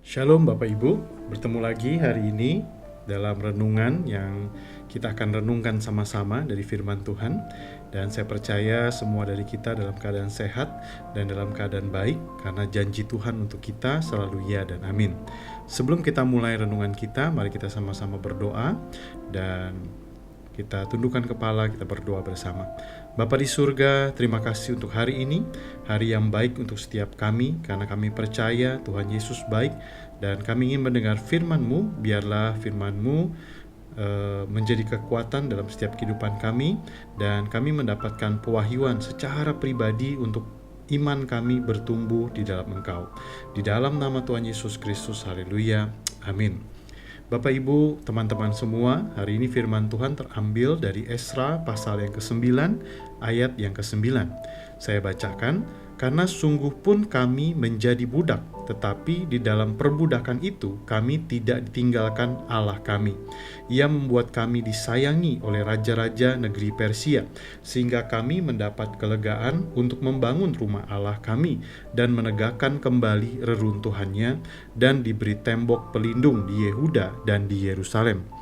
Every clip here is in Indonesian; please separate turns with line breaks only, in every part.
Shalom Bapak Ibu, bertemu lagi hari ini dalam renungan yang kita akan renungkan sama-sama dari firman Tuhan. Dan saya percaya semua dari kita dalam keadaan sehat dan dalam keadaan baik, karena janji Tuhan untuk kita selalu ya dan amin. Sebelum kita mulai renungan kita, mari kita sama-sama berdoa dan kita tundukkan kepala, kita berdoa bersama. Bapa di surga, terima kasih untuk hari ini, hari yang baik untuk setiap kami, karena kami percaya Tuhan Yesus baik, dan kami ingin mendengar firman-Mu. Biarlah firman-Mu menjadi kekuatan dalam setiap kehidupan kami, dan kami mendapatkan pewahyuan secara pribadi untuk iman kami bertumbuh di dalam Engkau. Di dalam nama Tuhan Yesus Kristus, haleluya, amin. Bapak Ibu, teman-teman semua, hari ini firman Tuhan terambil dari Esra pasal yang ke-9, ayat yang ke-9. Saya bacakan, karena sungguh pun kami menjadi budak, tetapi di dalam perbudakan itu kami tidak ditinggalkan Allah kami. Ia membuat kami disayangi oleh raja-raja negeri Persia, sehingga kami mendapat kelegaan untuk membangun rumah Allah kami dan menegakkan kembali reruntuhannya, dan diberi tembok pelindung di Yehuda dan di Yerusalem.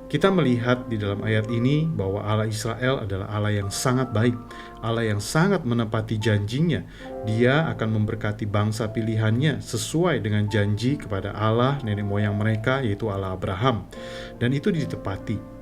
Kita melihat di dalam ayat ini bahwa Allah Israel adalah Allah yang sangat baik, Allah yang sangat menepati janjinya. Dia akan memberkati bangsa pilihannya sesuai dengan janji kepada Allah nenek moyang mereka, yaitu Allah Abraham. Dan itu ditepati.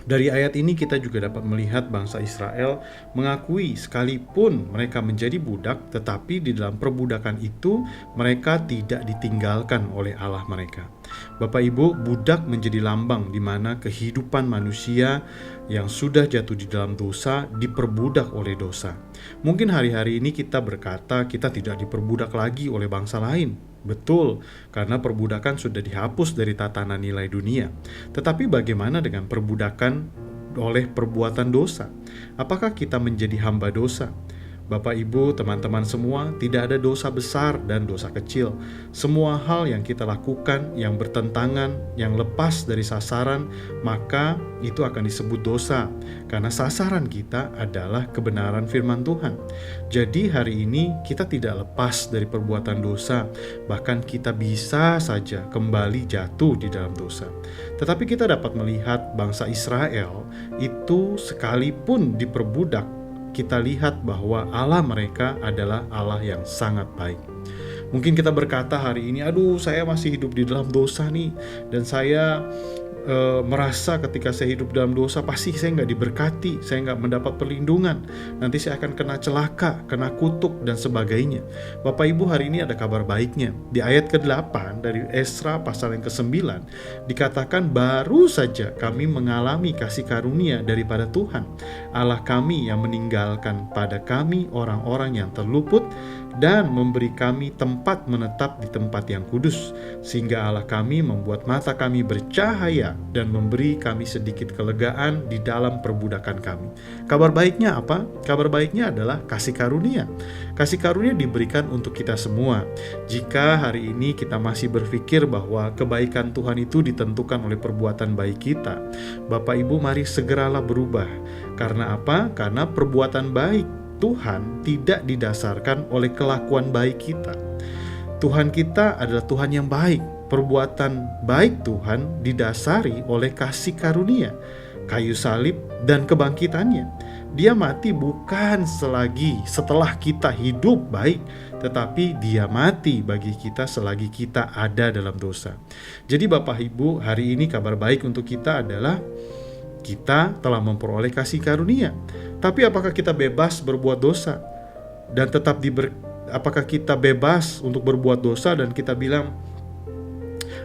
Dari ayat ini kita juga dapat melihat bangsa Israel mengakui sekalipun mereka menjadi budak, tetapi di dalam perbudakan itu mereka tidak ditinggalkan oleh Allah mereka. Bapak Ibu, budak menjadi lambang di mana kehidupan manusia yang sudah jatuh di dalam dosa diperbudak oleh dosa. Mungkin hari-hari ini kita berkata kita tidak diperbudak lagi oleh bangsa lain. Betul, karena perbudakan sudah dihapus dari tatanan nilai dunia. Tetapi bagaimana dengan perbudakan oleh perbuatan dosa? Apakah kita menjadi hamba dosa? Bapak, Ibu, teman-teman semua, tidak ada dosa besar dan dosa kecil. Semua hal yang kita lakukan yang bertentangan, yang lepas dari sasaran, maka itu akan disebut dosa. Karena sasaran kita adalah kebenaran firman Tuhan. Jadi hari ini kita tidak lepas dari perbuatan dosa. Bahkan kita bisa saja kembali jatuh di dalam dosa. Tetapi kita dapat melihat bangsa Israel itu sekalipun diperbudak, kita lihat bahwa Allah mereka adalah Allah yang sangat baik. Mungkin kita berkata hari ini, aduh saya masih hidup di dalam dosa nih, dan saya merasa ketika saya hidup dalam dosa pasti saya nggak diberkati, saya nggak mendapat perlindungan, nanti saya akan kena celaka, kena kutuk dan sebagainya. Bapak Ibu, hari ini ada kabar baiknya. Di ayat ke-8 dari Esra pasal yang ke-9 dikatakan, baru saja kami mengalami kasih karunia daripada Tuhan Allah kami yang meninggalkan pada kami orang-orang yang terluput dan memberi kami tempat menetap di tempat yang kudus, sehingga Allah kami membuat mata kami bercahaya dan memberi kami sedikit kelegaan di dalam perbudakan kami. Kabar baiknya apa? Kabar baiknya adalah kasih karunia. Kasih karunia diberikan untuk kita semua. Jika hari ini kita masih berpikir bahwa kebaikan Tuhan itu ditentukan oleh perbuatan baik kita, Bapak Ibu, mari segeralah berubah. Karena apa? Karena perbuatan baik Tuhan tidak didasarkan oleh kelakuan baik kita. Tuhan kita adalah Tuhan yang baik. Perbuatan baik Tuhan didasari oleh kasih karunia, kayu salib dan kebangkitannya. Dia mati bukan setelah kita hidup baik, tetapi dia mati bagi kita selagi kita ada dalam dosa. Jadi Bapak Ibu, hari ini kabar baik untuk kita adalah kita telah memperoleh kasih karunia. Tapi apakah kita bebas berbuat dosa dan tetap apakah kita bebas untuk berbuat dosa dan kita bilang,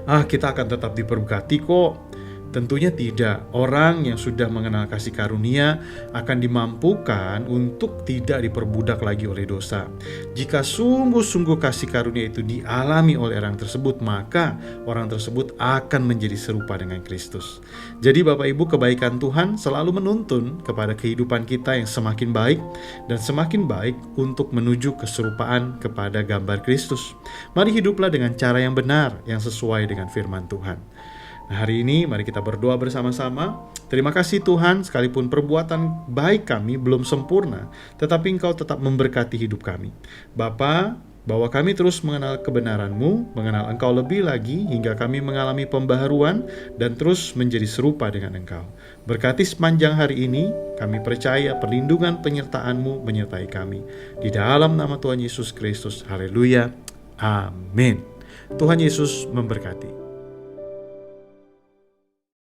kita akan tetap diberkati kok? Tentunya tidak. Orang yang sudah mengenal kasih karunia akan dimampukan untuk tidak diperbudak lagi oleh dosa. Jika sungguh-sungguh kasih karunia itu dialami oleh orang tersebut, maka orang tersebut akan menjadi serupa dengan Kristus. Jadi Bapak Ibu, kebaikan Tuhan selalu menuntun kepada kehidupan kita yang semakin baik dan semakin baik untuk menuju keserupaan kepada gambar Kristus. Mari hiduplah dengan cara yang benar, yang sesuai dengan firman Tuhan. Nah, hari ini mari kita berdoa bersama-sama. Terima kasih Tuhan, sekalipun perbuatan baik kami belum sempurna, tetapi Engkau tetap memberkati hidup kami. Bapa, bahwa kami terus mengenal kebenaran-Mu, mengenal Engkau lebih lagi, hingga kami mengalami pembaharuan dan terus menjadi serupa dengan Engkau. Berkati sepanjang hari ini, kami percaya perlindungan penyertaan-Mu menyertai kami. Di dalam nama Tuhan Yesus Kristus, haleluya, amin. Tuhan Yesus memberkati.